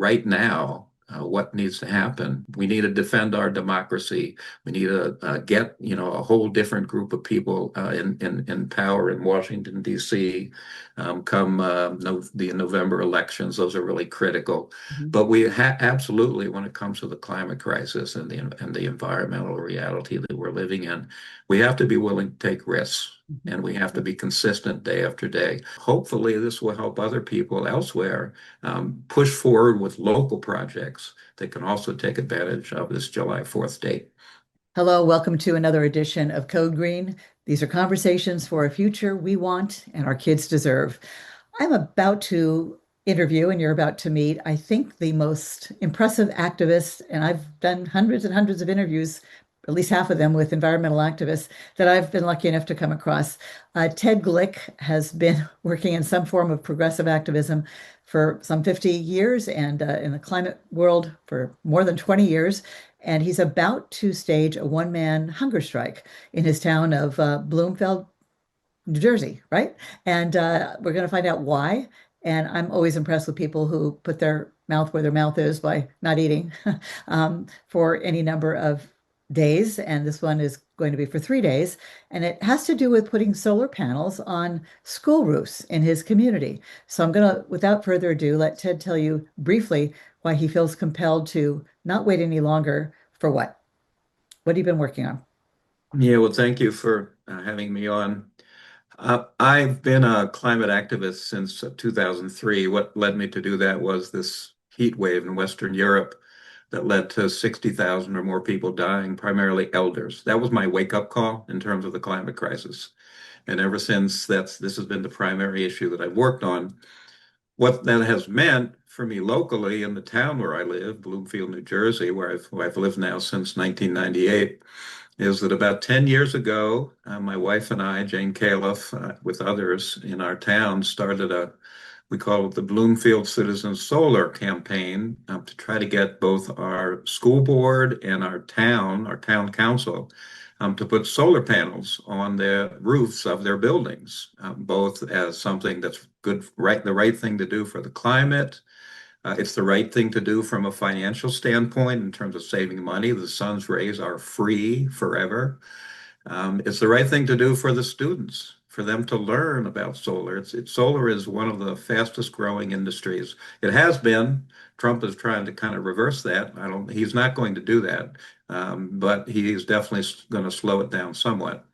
right now, what needs to happen. We need to defend our democracy. We need to get, a whole different group of people in power in Washington, D.C. Come the November elections. Those are really critical. Mhm. But absolutely, when it comes to the climate crisis and the environmental reality that we're living in, we have to be willing to take risks. Mhm. And we have to be consistent day after day. Hopefully, this will help other people elsewhere push forward with local projects that can also take advantage of this July 4th date. Hello, welcome to another edition of Code Green. These are conversations for a future we want and our kids deserve. I'm about to interview, and you're about to meet, I think, the most impressive activist, and I've done hundreds and hundreds of interviews, at least half of them with environmental activists that I've been lucky enough to come across. Ted Glick has been working in some form of progressive activism for some 50 years and in the climate world for more than 20 years. And he's about to stage a one-man hunger strike in his town of Bloomfield, New Jersey, right? And we're going to find out why. And I'm always impressed with people who put their mouth where their mouth is by not eating for any number of days. And this one is going to be for 3 days. And it has to do with putting solar panels on school roofs in his community. So I'm going to, without further ado, let Ted tell you briefly why he feels compelled to not wait any longer for what? What have you been working on? Yeah, well, thank you for having me on. I've been a climate activist since 2003. What led me to do that was this heat wave in Western Europe that led to 60,000 or more people dying, primarily elders. That was my wake-up call in terms of the climate crisis. And ever since, this has been the primary issue that I've worked on. What that has meant for me locally in the town where I live, Bloomfield, New Jersey, where I've lived now since 1998, is that about 10 years ago, my wife and I, Jane Califf, with others in our town, started we call it the Bloomfield Citizen Solar Campaign, to try to get both our school board and our town council, to put solar panels on the roofs of their buildings, both as something that's good, right, the right thing to do for the climate. It's the right thing to do from a financial standpoint in terms of saving money. The sun's rays are free forever. It's the right thing to do for the students, for them to learn about solar. Solar is one of the fastest growing industries. It has been. Trump is trying to kind of reverse that. He's not going to do that, but he's definitely going to slow it down somewhat.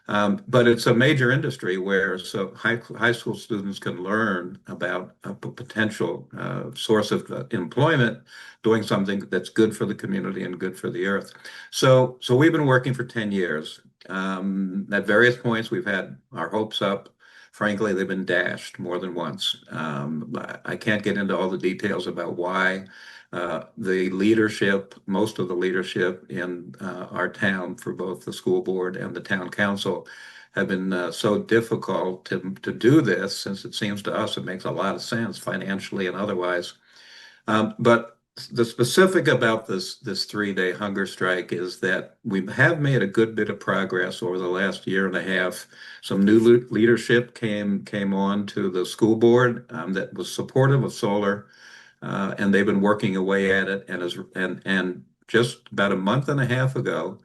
But it's a major industry where high school students can learn about a potential source of employment, doing something that's good for the community and good for the earth. So we've been working for 10 years. At various points, we've had our hopes up. Frankly, they've been dashed more than once. I can't get into all the details about why. The leadership, most of the leadership in our town for both the school board and the town council have been so difficult to do this, since it seems to us it makes a lot of sense financially and otherwise. But the specific about this 3-day hunger strike is that we have made a good bit of progress over the last year and a half. Some new leadership came on to the school board that was supportive of solar, and they've been working away at it. And just about a month and a half ago,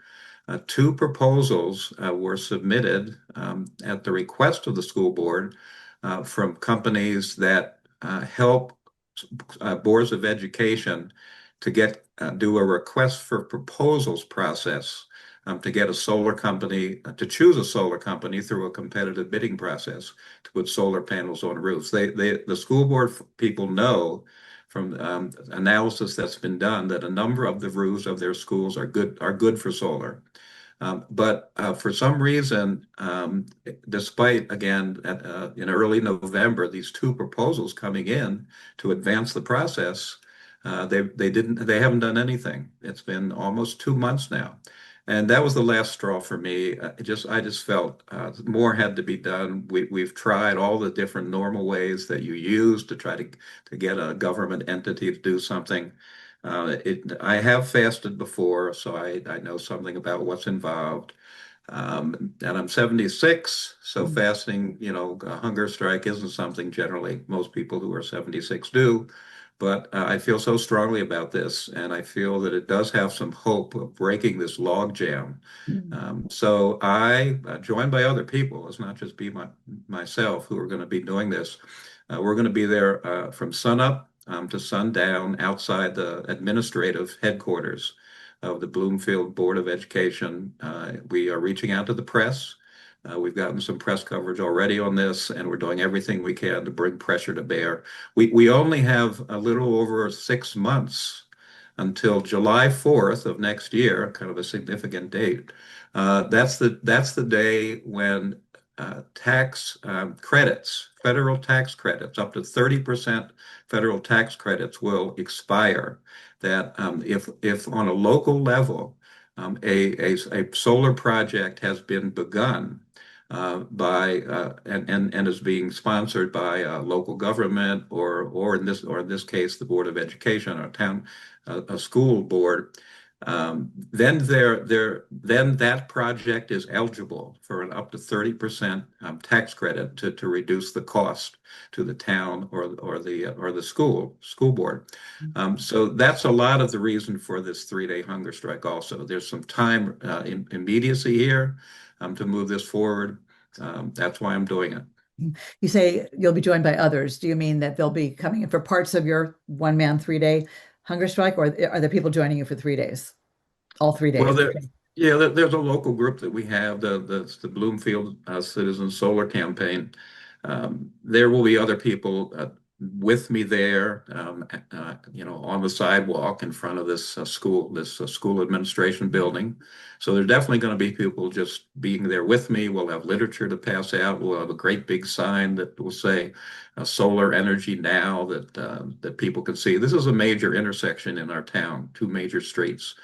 two proposals were submitted at the request of the school board from companies that help boards of education to do a request for proposals process, to get a solar company, to choose a solar company through a competitive bidding process to put solar panels on roofs. The school board people know from analysis that's been done that a number of the roofs of their schools are good for solar. But for some reason, despite, again, in early November, these two proposals coming in to advance the process, they haven't done anything. It's been almost 2 months now. And that was the last straw for me. I just felt more had to be done. We've tried all the different normal ways that you use to try to get a government entity to do something. I have fasted before, so I know something about what's involved. And I'm 76, so Mm. fasting, a hunger strike isn't something generally most people who are 76 do. But I feel so strongly about this, and I feel that it does have some hope of breaking this log jam. So I, joined by other people, it's not just myself who are going to be doing this. We're going to be there from sunup to sundown outside the administrative headquarters of the Bloomfield Board of Education. We are reaching out to the press. We've gotten some press coverage already on this, and we're doing everything we can to bring pressure to bear. We only have a little over 6 months until July 4th of next year, kind of a significant date. That's the day when tax credits, federal tax credits, up to 30% federal tax credits will expire. That if on a local level, a solar project has been begun by and is being sponsored by local government or in this case the Board of Education or town a school board, then that project is eligible for an up to 30% tax credit to reduce the cost to the town or the school board. So that's a lot of the reason for this 3-day hunger strike. Also, there's some time immediacy here to move this forward. That's why I'm doing it. You say you'll be joined by others. Do you mean that they'll be coming in for parts of your one-man 3-day hunger strike, or are there people joining you for 3 days? All 3 days? Well, yeah, there's a local group that we have, the Bloomfield Citizen Solar Campaign. There will be other people with me there, on the sidewalk in front of this school administration building. So there's definitely going to be people just being there with me. We'll have literature to pass out. We'll have a great big sign that will say "Solar Energy Now" that people can see. This is a major intersection in our town. Two major streets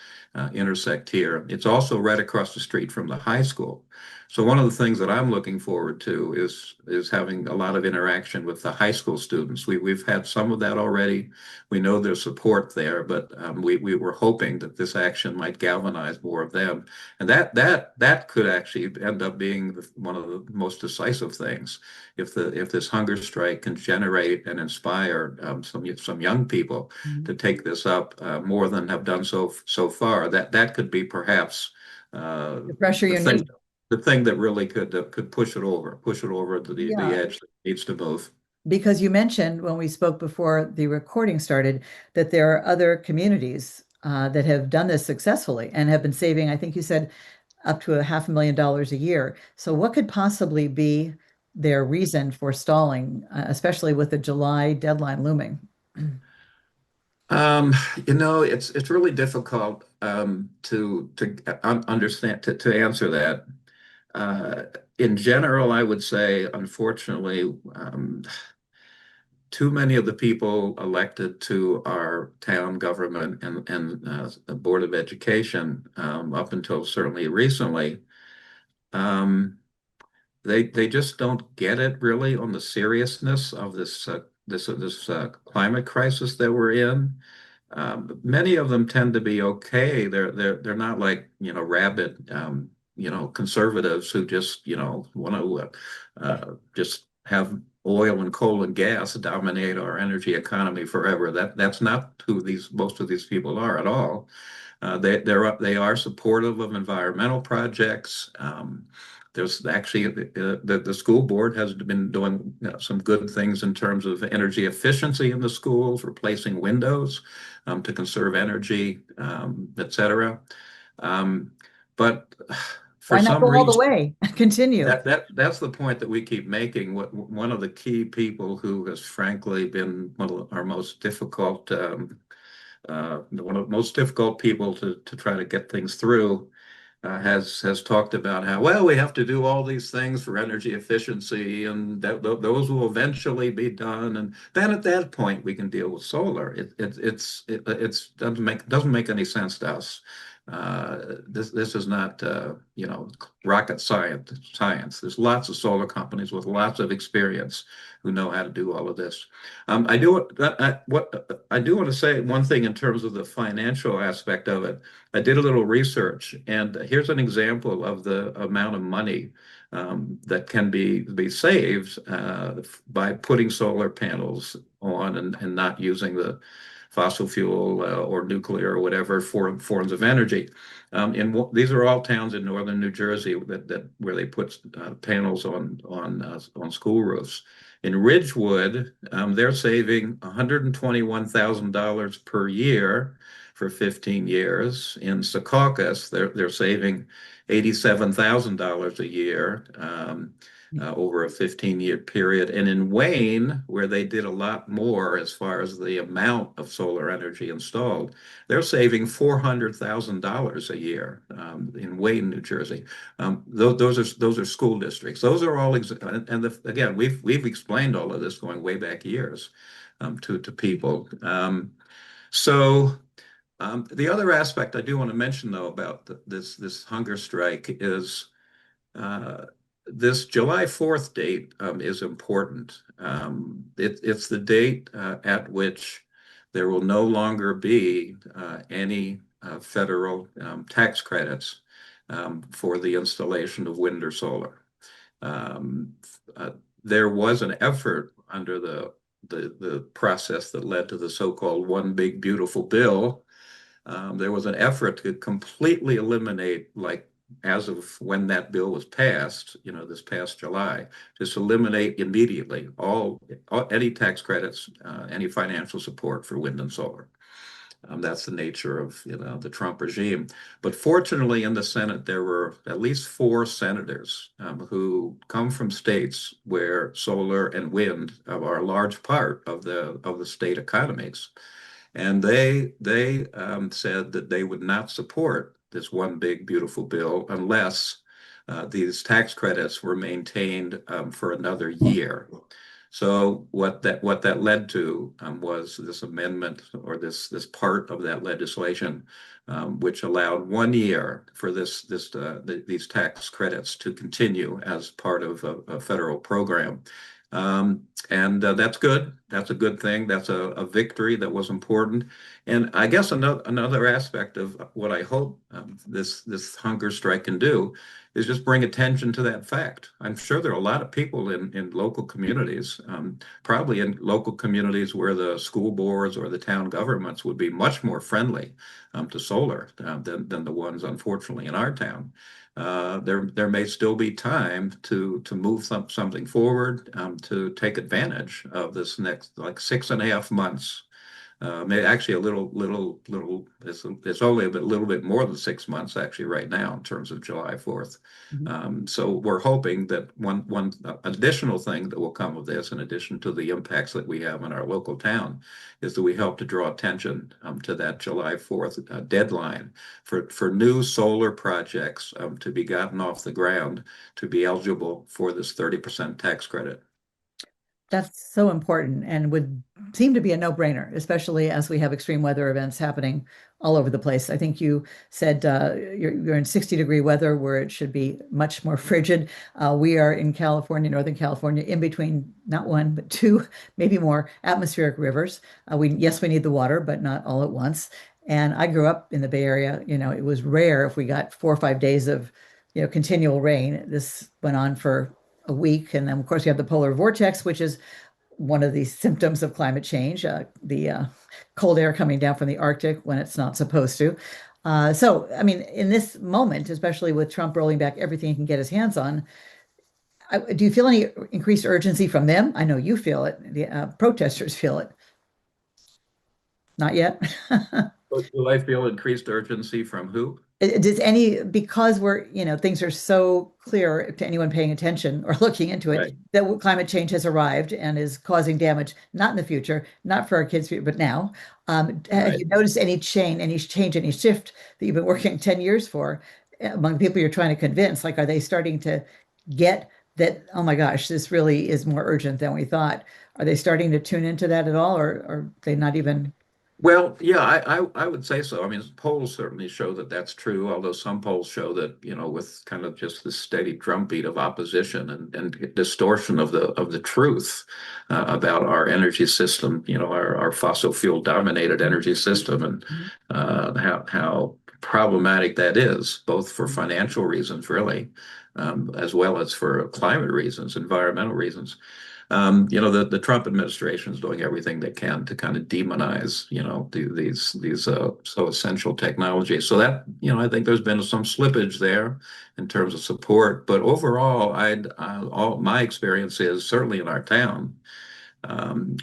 intersect here. It's also right across the street from the high school. So one of the things that I'm looking forward to is having a lot of interaction with the high school students. We've had some of that already. We know there's support there, but we were hoping that this action might galvanize more of them, and that could actually end up being one of the most decisive things. If this hunger strike can generate and inspire some young people to take this up more than have done so far, that could be perhaps The pressure the you thing need. the thing that really could push it over the Yeah, edge that needs to move. because you mentioned when we spoke before the recording started that there are other communities that have done this successfully and have been saving, I think you said, up to $500,000 a year. So what could possibly be their reason for stalling, especially with the July deadline looming? Um, it's really difficult to understand to answer that. Uh, in general, I would say, unfortunately, too many of the people elected to our town government and the Board of Education, up until certainly recently, um, they just don't get it really on the seriousness of this climate crisis that we're in. Many of them tend to be okay. They're not like rabid conservatives who just want to just have oil and coal and gas dominate our energy economy forever. That's not who these most of these people are at all. They are supportive of environmental projects. There's actually the school board has been doing some good things in terms of energy efficiency in the schools, replacing windows to conserve energy, et cetera. Um, but for Why not some go all the reason, way? Continue. that's the point that we keep making. One of the key people who has frankly been one of our most difficult, one of the most difficult people to try to get things through, has talked about how well we have to do all these things for energy efficiency, and those will eventually be done, and then at that point we can deal with solar. It's doesn't make any sense to us. This is not rocket science. There's lots of solar companies with lots of experience who know how to do all of this. I do want to say one thing in terms of the financial aspect of it. I did a little research, and here's an example of the amount of money that can be saved by putting solar panels on and not using the fossil fuel or nuclear or whatever forms of energy. These are all towns in northern New Jersey that where they put panels on school roofs. In Ridgewood, they're saving $121,000 per year for 15 years. In Secaucus, they're saving $87,000 a year over a 15-year period. And in Wayne, where they did a lot more as far as the amount of solar energy installed, they're saving $400,000 a year in Wayne, New Jersey. Those are school districts. Those are all, again, we've explained all of this going way back years to people. So. The other aspect I do want to mention, though, about this hunger strike is uh, this July 4th date is important. It's the date at which there will no longer be any federal tax credits for the installation of wind or solar. Um, uh, there was an effort under the process that led to the so-called One Big Beautiful Bill. There was an effort to completely eliminate, like as of when that bill was passed, this past July, just eliminate immediately any tax credits, any financial support for wind and solar. That's the nature of the Trump regime. But fortunately, in the Senate, there were at least four senators who come from states where solar and wind are a large part of the state economies. And they said that they would not support this one big beautiful bill unless these tax credits were maintained for another year. So what that led to was this amendment or this part of that legislation, which allowed 1 year for these tax credits to continue as part of a federal program. And that's good. That's a good thing. That's a victory that was important. And I guess another aspect of what I hope this hunger strike can do is just bring attention to that fact. I'm sure there are a lot of people in local communities, probably in local communities where the school boards or the town governments would be much more friendly to solar than the ones, unfortunately, in our town. There may still be time to move something forward, to take advantage of this next like 6.5 months. Maybe actually a little. It's only a little bit more than 6 months actually right now in terms of July 4th. Mhm. So we're hoping that one additional thing that will come of this, in addition to the impacts that we have in our local town, is that we help to draw attention to that July 4th deadline for new solar projects to be gotten off the ground to be eligible for this 30% tax credit. That's so important and would seem to be a no-brainer, especially as we have extreme weather events happening all over the place. I think you said you're in 60-degree weather where it should be much more frigid. We are in California, Northern California, in between not one, but two, maybe more atmospheric rivers. Yes, we need the water, but not all at once. And I grew up in the Bay Area. It was rare if we got 4 or 5 days of, continual rain. This went on for a week. And then, of course, you have the polar vortex, which is one of the symptoms of climate change, the cold air coming down from the Arctic when it's not supposed to. So, I mean, in this moment, especially with Trump rolling back everything he can get his hands on, do you feel any increased urgency from them? I know you feel it. The protesters feel it. Not yet. Do I feel increased urgency from who? Does any, because things are so clear to anyone paying attention or looking into it, Right, that climate change has arrived and is causing damage, not in the future, not for our kids' future, but now. Have right. you noticed any change, any shift that you've been working 10 years for among the people you're trying to convince? Like, are they starting to get that, oh my gosh, this really is more urgent than we thought? Are they starting to tune into that at all, or are they not even? Well, yeah, I would say so. I mean, polls certainly show that that's true, although some polls show that, with kind of just the steady drumbeat of opposition and distortion of the truth about our energy system, our fossil fuel dominated energy system, and how problematic that is, both for financial reasons, really, as well as for climate reasons, environmental reasons. the Trump administration is doing everything they can to kind of demonize, these so essential technologies. So that, I think there's been some slippage there in terms of support. But overall, all my experience is certainly in our town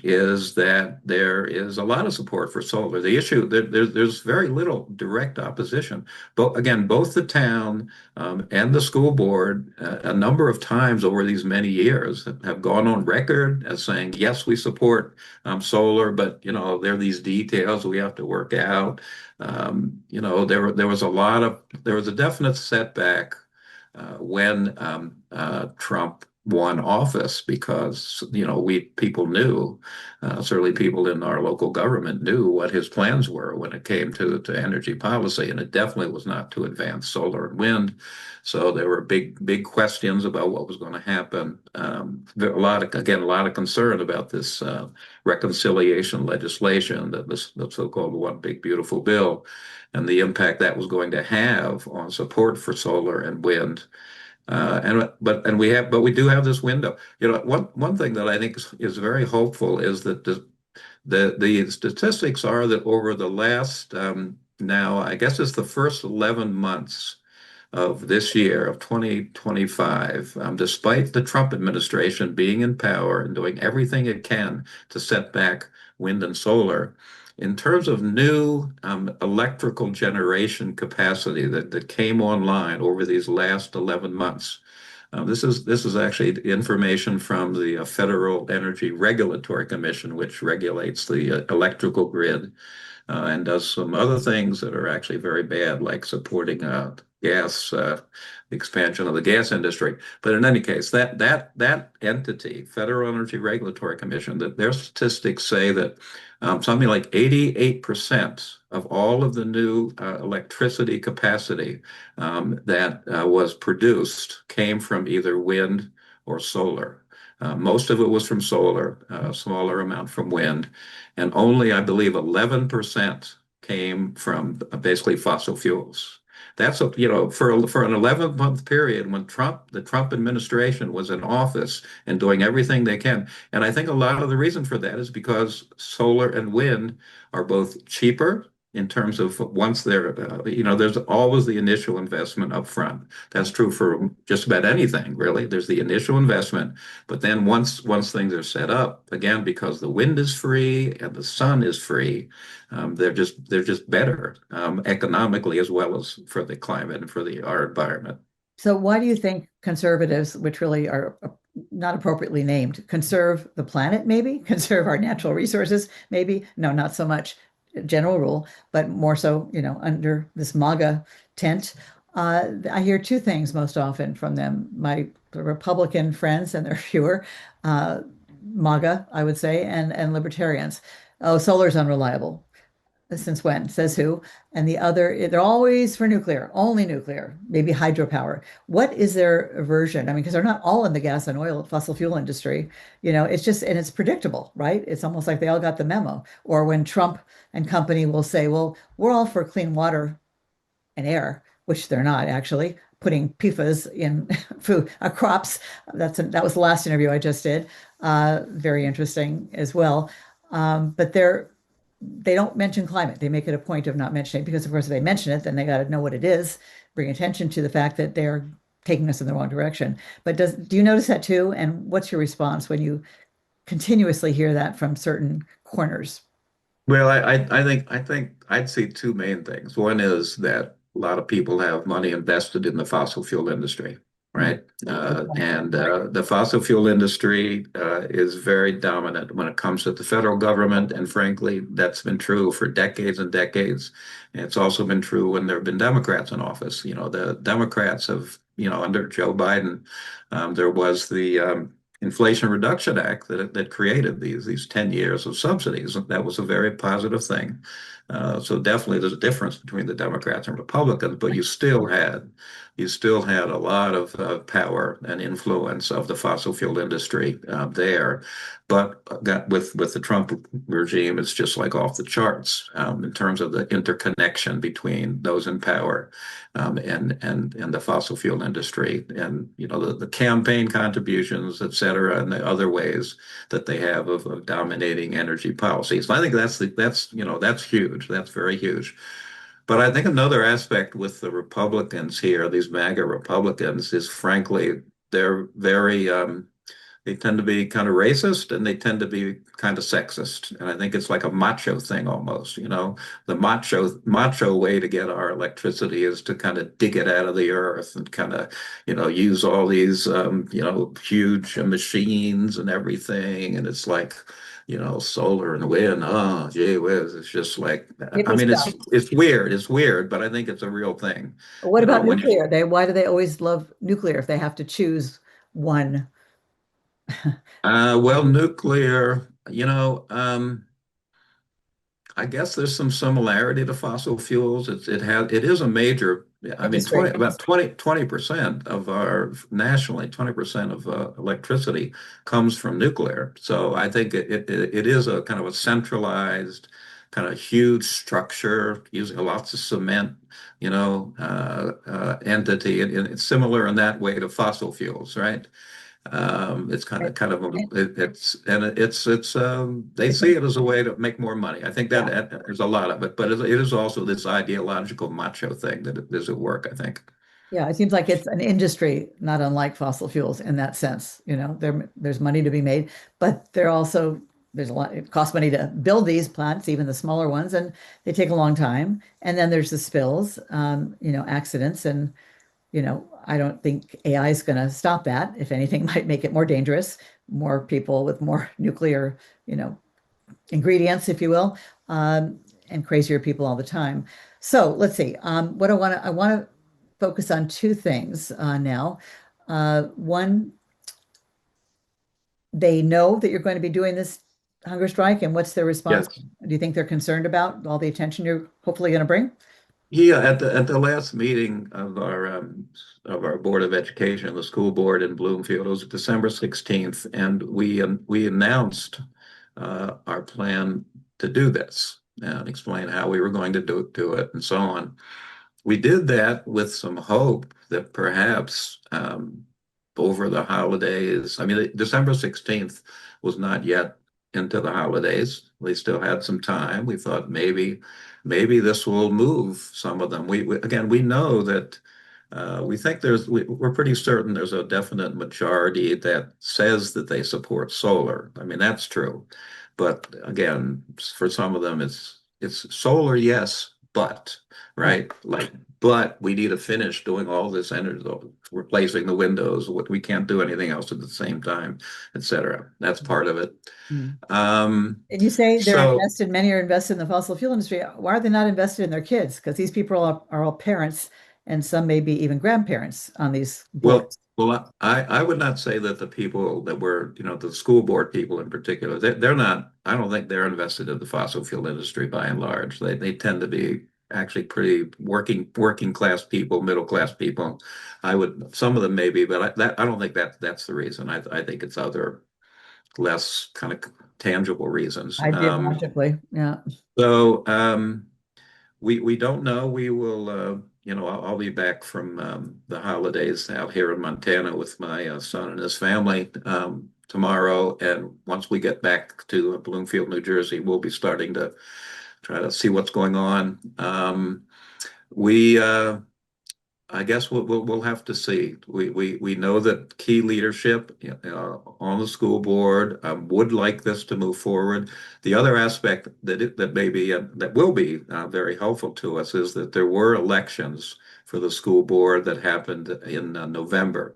is that there is a lot of support for solar. The issue there's very little direct opposition. But again, both the town and the school board a number of times over these many years have gone on record as saying, yes, we support solar, but there are these details we have to work out. There was a definite setback when Trump won office because we people knew certainly people in our local government knew what his plans were when it came to energy policy, and it definitely was not to advance solar and wind. So there were big questions about what was going to happen. There, a lot of concern about this reconciliation legislation, the so-called one big beautiful bill, and the impact that was going to have on support for solar and wind. But we do have this window. One thing that I think is very hopeful is that the statistics are that over the last now, I guess it's the first 11 months of this year of 2025, despite the Trump administration being in power and doing everything it can to set back wind and solar, in terms of new electrical generation capacity that came online over these last 11 months. This is actually information from the Federal Energy Regulatory Commission, which regulates the electrical grid and does some other things that are actually very bad, like supporting gas expansion of the gas industry. But in any case, that entity, Federal Energy Regulatory Commission, that their statistics say that something like 88% of all of the new electricity capacity that was produced came from either wind or solar. Most of it was from solar, a smaller amount from wind, and only, I believe, 11% came from basically fossil fuels. That's for an 11-month period when the Trump administration was in office and doing everything they can. And I think a lot of the reason for that is because solar and wind are both cheaper in terms of once there's always the initial investment up front. That's true for just about anything, really. There's the initial investment, but then once things are set up, again, because the wind is free and the sun is free, they're just better economically as well as for the climate and for our environment. So why do you think conservatives, which really are not appropriately named, conserve the planet, maybe? Conserve our natural resources, maybe? No, not so much general rule, but more so, under this MAGA tent. I hear two things most often from them. My Republican friends, and they're fewer, MAGA, I would say, and libertarians. Oh, solar's unreliable. Since when? Says who? And the other, they're always for nuclear, only nuclear, maybe hydropower. What is their aversion? I mean, because they're not all in the gas and oil fossil fuel industry. It's just, and it's predictable, right? It's almost like they all got the memo. Or when Trump and company will say, well, we're all for clean water and air, which they're not actually. Putting PFAS in food, crops. That was the last interview I just did. Very interesting as well. But they don't mention climate. They make it a point of not mentioning it because, of course, if they mention it, then they got to know what it is, bring attention to the fact that they're taking us in the wrong direction. But do you notice that too? And what's your response when you continuously hear that from certain corners? Well, I think I'd see two main things. One is that a lot of people have money invested in the fossil fuel industry, Mm, right? good point. And the fossil fuel industry is very dominant when it comes to the federal government, and frankly, that's been true for decades and decades. And it's also been true when there have been Democrats in office. The Democrats have, under Joe Biden, there was the Inflation Reduction Act that created these 10 years of subsidies. That was a very positive thing. So definitely there's a difference between the Democrats and Republicans, but you still had you still had a lot of power and influence of the fossil fuel industry there. But with the Trump regime, it's just like off the charts in terms of the interconnection between those in power and the fossil fuel industry, and the campaign contributions, et cetera, and the other ways that they have of dominating energy policies. So I think that's huge. That's very huge. But I think another aspect with the Republicans here, these MAGA Republicans, is frankly they're very they tend to be kind of racist and they tend to be kind of sexist. And I think it's like a macho thing almost, The macho way to get our electricity is to kind of dig it out of the earth and kind of, use all these huge machines and everything. And it's like, solar and wind. Oh, gee whiz. It's just like, I Hippie mean, stuff. it's weird. It's weird, but I think it's a real thing. What about When you nuclear? Why do they always love nuclear if they have to choose one? well, nuclear, I guess there's some similarity to fossil fuels. It is a major, I mean, Industry. about 20% of our nationally, 20% of electricity comes from nuclear. So I think it is a kind of a centralized, kind of huge structure using lots of cement, entity. And it's similar in that way to fossil fuels, right? It's And, kind of and they it see seems, it as a way to make more money. I think yeah, there's a lot of it, but it is also this ideological macho thing that it does at work, I think. yeah, it seems like it's an industry, not unlike fossil fuels in that sense. There's money to be made, but there's a lot, it costs money to build these plants, even the smaller ones, and they take a long time. And then there's the spills, accidents, and I don't think AI is going to stop that. If anything, might make it more dangerous, more people with more nuclear, you know, ingredients, if you will, and crazier people all the time. So let's see. What I want to focus on two things now. One, they know that you're going to be doing this hunger strike, and what's their response? Yes. Do you think they're concerned about all the attention you're hopefully going to bring? Yeah, at the last meeting of our Board of Education, the school board in Bloomfield, it was December 16th, and we announced our plan to do this and explain how we were going to do it and so on. We did that with some hope that perhaps over the holidays, I mean, December 16th was not yet into the holidays. We still had some time. We thought maybe this will move some of them. Again, we know that we think we're pretty certain there's a definite majority that says that they support solar. I mean, that's true. But again, for some of them, it's solar, yes, but Yeah. right? Like, but we need to finish doing all this energy, replacing the windows. We can't do anything else at the same time, et cetera. That's part of it. Mm. Um, And you say so, many are invested in the fossil fuel industry. Why are they not invested in their kids? Because these people are all parents, and some may be even grandparents on these well, boards. well, I would not say that the people that were, the school board people in particular, they're not, I don't think they're invested in the fossil fuel industry by and large. They tend to be actually pretty working class people, middle class people. Some of them maybe, but I don't think that's the reason. I think it's other less kind of tangible reasons. Ideologically, yeah. So we don't know. We will, I'll be back from the holidays out here in Montana with my son and his family tomorrow. And once we get back to Bloomfield, New Jersey, we'll be starting to try to see what's going on. We I guess we'll have to see. We know that key leadership on the school board would like this to move forward. The other aspect that maybe that will be very helpful to us is that there were elections for the school board that happened in November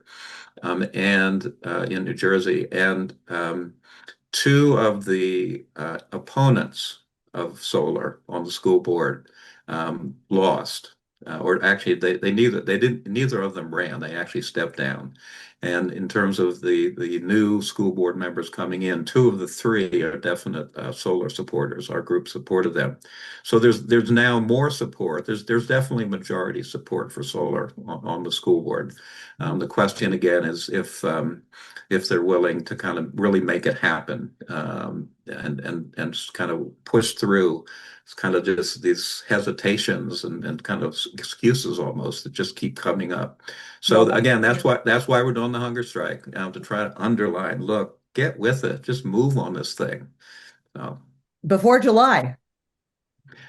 and in New Jersey, and two of the opponents of solar on the school board lost, or actually they neither of them ran. They actually stepped down, And in terms of the new school board members coming in, two of the three are definite solar supporters. Our group supported them. So there's now more support. There's definitely majority support for solar on the school board. The question again is if they're willing to kind of really make it happen, and just kind of push through. It's kind of just these hesitations and kind of excuses almost that just keep coming up. So Well, again, that's why we're doing the hunger strike, to try to underline, look, get with it, just move on this thing. So, before July.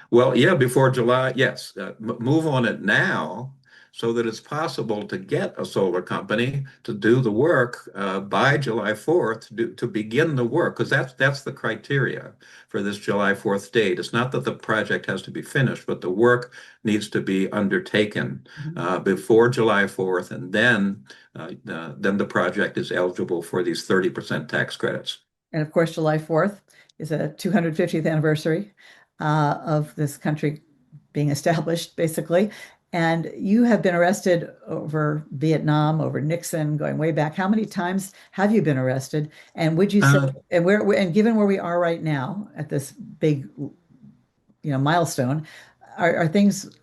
well, yeah, before July, yes, move on it now so that it's possible to get a solar company to do the work by July 4th to begin the work, because that's the criteria for this July 4th date. It's not that the project has to be finished, but the work needs to be undertaken Mhm. before July 4th, and then the project is eligible for these 30% tax credits. And of course, July 4th is a 250th anniversary of this country being established, basically. And you have been arrested over Vietnam, over Nixon, going way back. How many times have you been arrested? And would you say, Uh, and and given where we are right now at this big, milestone, are things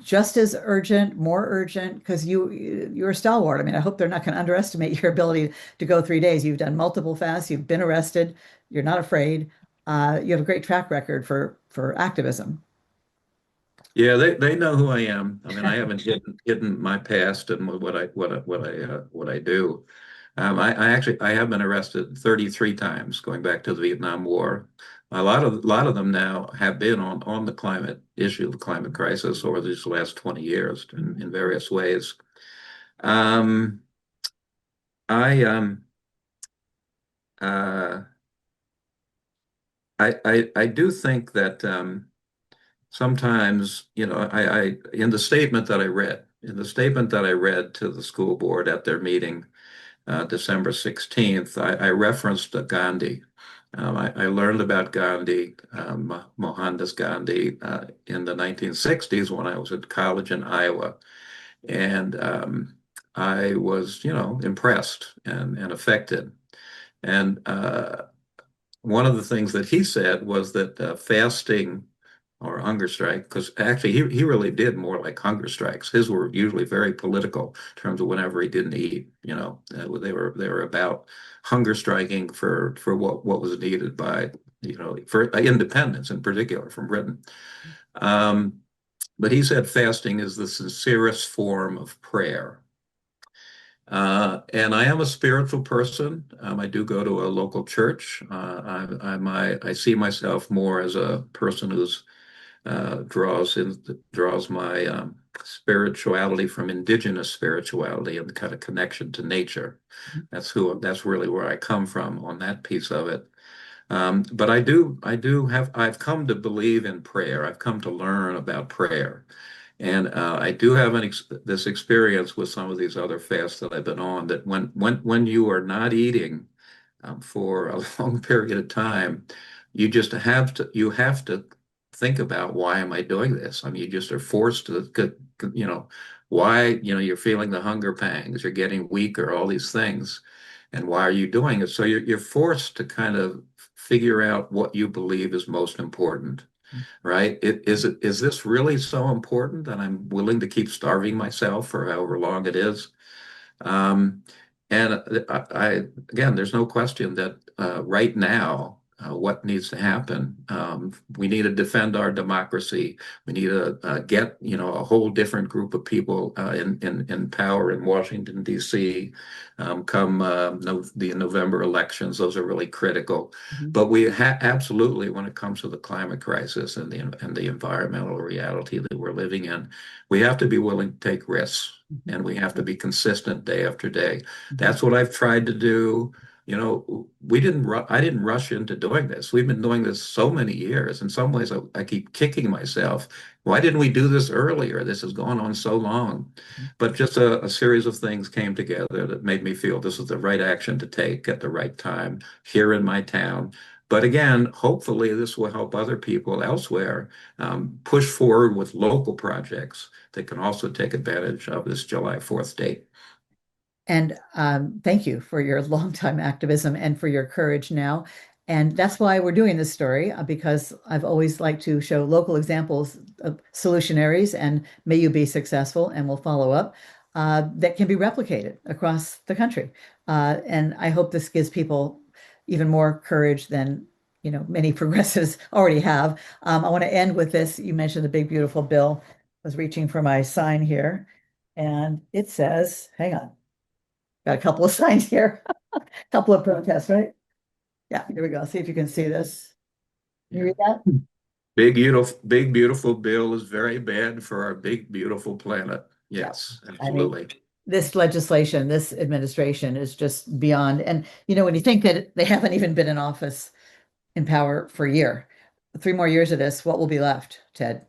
just as urgent, more urgent? Because you're a stalwart. I mean, I hope they're not going to underestimate your ability to go 3 days. You've done multiple fasts. You've been arrested. You're not afraid. You have a great track record for activism. Yeah, they know who I am. I mean, I haven't hidden my past and what I do. I actually I have been arrested 33 times going back to the Vietnam War. A lot of them now have been on the climate issue, the climate crisis over these last 20 years in various ways. Um, I uh, I do think that sometimes, I in the statement that I read, to the school board at their meeting, December 16th, I referenced Gandhi. I learned about Gandhi, Mohandas Gandhi, in the 1960s when I was at college in Iowa. And I was, impressed and affected. And one of the things that he said was that fasting or hunger strike, because actually he really did more like hunger strikes. His were usually very political in terms of whenever he didn't eat. They were about hunger striking for what was needed by for independence in particular from Britain. Um, but he said fasting is the sincerest form of prayer. And I am a spiritual person. I do go to a local church. I see myself more as a person who's draws my spirituality from indigenous spirituality and the kind of connection to nature. That's really where I come from on that piece of it. But I've come to believe in prayer. I've come to learn about prayer. And I do have this experience with some of these other fasts that I've been on, that when you are not eating for a long period of time, you have to think about, why am I doing this? I mean, you just are forced to, why, you're feeling the hunger pangs, you're getting weaker, all these things. And why are you doing it? So you're forced to kind of figure out what you believe is most important, right? Is this really so important that I'm willing to keep starving myself for however long it is? Um, and again, there's no question that right now, what needs to happen? We need to defend our democracy. We need to get, a whole different group of people in power in Washington, D.C. Come the November elections. Those are really critical. Mhm. But we absolutely, when it comes to the climate crisis and the environmental reality that we're living in, we have to be willing to take risks, Mhm. and we have to be consistent day after day. Mhm. That's what I've tried to do. I didn't rush into doing this. We've been doing this so many years. In some ways, I keep kicking myself. Why didn't we do this earlier? This has gone on so long. But just a series of things came together that made me feel this is the right action to take at the right time here in my town. But again, hopefully this will help other people elsewhere push forward with local projects that can also take advantage of this July 4th date. And thank you for your longtime activism and for your courage now. And that's why we're doing this story, because I've always liked to show local examples of solutionaries, and may you be successful, and we'll follow up, that can be replicated across the country. And I hope this gives people even more courage than many progressives already have. I want to end with this. You mentioned the big, beautiful bill. I was reaching for my sign here, and it says, hang on. Got a couple of signs here, a couple of protests, right? Yeah, here we go. See if you can see this. Can you Yeah. read that? Big beautiful bill is very bad for our big beautiful planet. Yeah. Yes, I mean, absolutely. this legislation, this administration is just beyond. And, when you think that they haven't even been in office in power for a year, 3 more years of this, what will be left, Ted?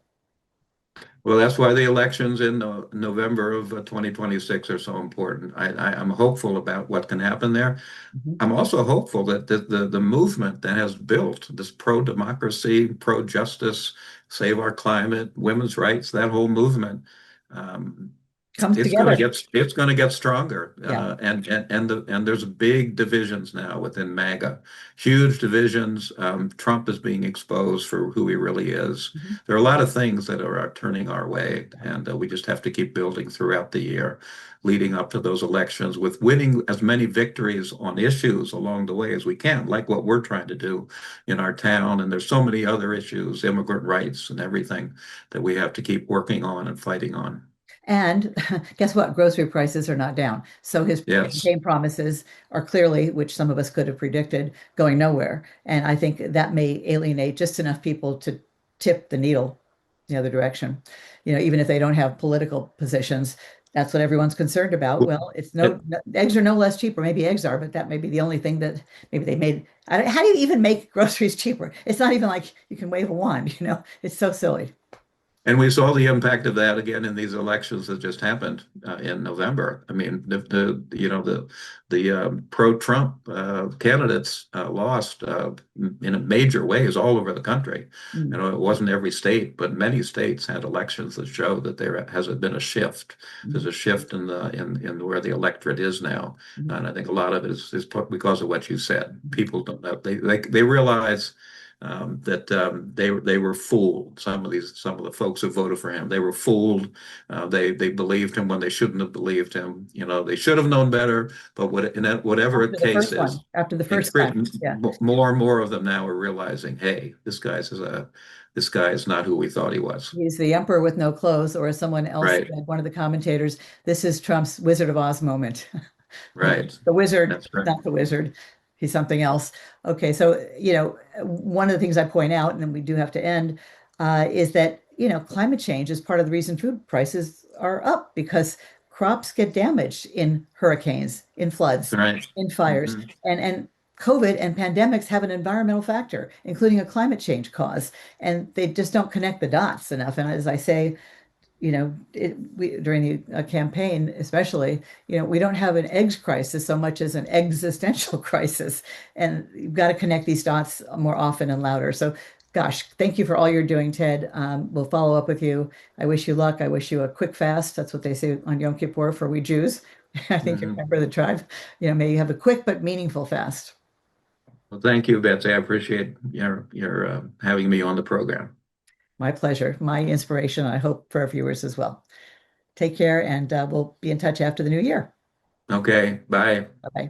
Well, that's why the elections in November of 2026 are so important. I'm hopeful about what can happen there. Mhm. I'm also hopeful that the movement that has built this pro-democracy, pro-justice, save our climate, women's rights, that whole movement, um, Comes together. it's going to get stronger. Yeah. And there's big divisions now within MAGA, huge divisions. Trump is being exposed for who he really is. Mhm. There are a lot of things that are turning our way, and we just have to keep building throughout the year, leading up to those elections, with winning as many victories on issues along the way as we can, like what we're trying to do in our town. And there's so many other issues, immigrant rights and everything, that we have to keep working on and fighting on. And guess what? Grocery prices are not down. So his Yes. campaign promises are clearly, which some of us could have predicted, going nowhere. And I think that may alienate just enough people to tip the needle the other direction. Even if they don't have political positions, that's what everyone's concerned about. Well, it's eggs are no less cheaper. Maybe eggs are, but that may be the only thing that maybe they made. How do you even make groceries cheaper? It's not even like you can wave a wand, It's so silly. And we saw the impact of that again in these elections that just happened in November. I mean, the pro-Trump candidates lost in major ways all over the country. Mm, It wasn't every state, but many states had elections that show that there has been a shift. There's mm, a shift in the in where the electorate is now, mm, and I think a lot of it is because of what you said. People don't know, they realize that they were fooled. Some of the folks who voted for him, they were fooled. They believed him when they shouldn't have believed him. They should have known better. But whatever After the the case first one, is, after the first time. Yeah. more and more of them now are realizing, hey, this guy is not who we thought he was. He's the emperor with no clothes, or as someone else Right, said, one of the commentators, this is Trump's Wizard of Oz moment. right. The wizard, That's right. not the wizard. He's something else. Okay, so one of the things I point out, and then we do have to end, is that climate change is part of the reason food prices are up, because crops get damaged in hurricanes, in floods, Right. in fires, Mhm. and COVID and pandemics have an environmental factor, including a climate change cause, and they just don't connect the dots enough. And as I say, during the campaign, especially, we don't have an eggs crisis so much as an existential crisis. And you've got to connect these dots more often and louder. So, gosh, thank you for all you're doing, Ted. We'll follow up with you. I wish you luck. I wish you a quick fast. That's what they say on Yom Kippur for we Jews. I think you're a Mhm. member of the tribe. May you have a quick but meaningful fast. Well, thank you, Betsy. I appreciate your having me on the program. My pleasure. My inspiration, I hope, for our viewers as well. Take care, and we'll be in touch after the new year. Okay, bye. Bye bye.